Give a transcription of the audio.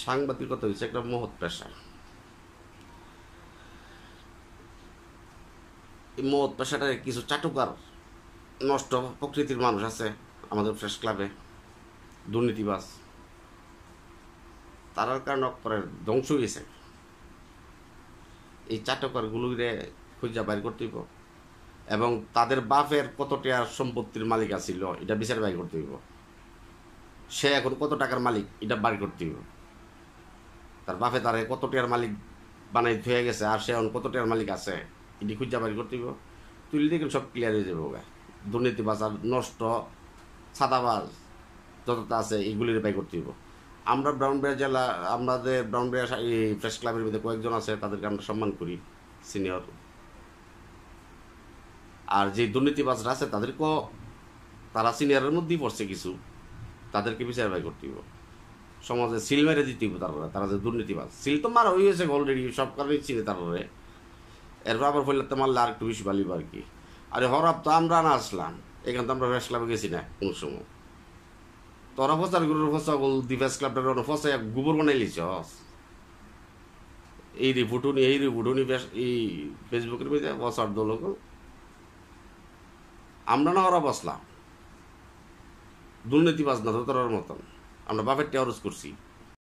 সাংবাদিকতা হচ্ছে একটা মহৎ পেশা। এই মহৎ পেশাটায় কিছু চাটুকার নষ্ট প্রকৃতির মানুষ আছে আমাদের প্রেস ক্লাবে, দুর্নীতিবাজ, তারার কারণে পরে ধ্বংস হয়েছে। এই চাটুকারগুলোরে খুঁজা বাইর করতে হইব এবং তাদের বাপের কত টাকার সম্পত্তির মালিক আছিল এটা বিচার বাইর করতে হইব। সে এখন কত টাকার মালিক এটা বাইর করতে হইব। তার বাপে তারে কত টাকার মালিক বানাই হয়ে গেছে আর সে এখন কত টাকার মালিক আছে এটি খুঁজা বাইর করতে হইব। তুলি দেখুন সব ক্লিয়ার হয়ে যাবে। দুর্নীতিবাজ আর নষ্ট ছাদাবাজ যতটা আছে এইগুলির বাই করতে হইব। আমরা ব্রাউনবাড়িয়া জেলা, আমাদের ব্রাউনবাড়িয়া এই প্রেস ক্লাবের মধ্যে কয়েকজন আছে, তাদেরকে আমরা সম্মান করি, সিনিয়র। আর যে দুর্নীতিবাজরা আছে তাদেরকেও, তারা সিনিয়রের মধ্যেই পড়ছে কিছু, তাদেরকে বিচার বাই করতে হইব। সমাজে সিল মেরে দিতে হইব। তারা যে দুর্নীতিবাজ, সিল তো মারা হয়ে গেছে অলরেডি, সব কারণেই চিনে তারা। এরপর আবার ফেলতে মারলে আর একটু বেশি ভালিব আর কি। আরে হরাব তো আমরা না আসলাম, এখানে তো আমরা প্রেস ক্লাবে গেছি না কোনো সময়। তোরা ফসার গুরুর ফসা বল দি প্রেস ক্লাবটার ফসা গোবর বানাই লিছ। এই রিপোর্টুনি এই ফেসবুকের মধ্যে বসার দল আমরা না ওরা বসলাম। দুর্নীতিবাজ না তো তোর মতন আমরা বাপের টেরস করছি।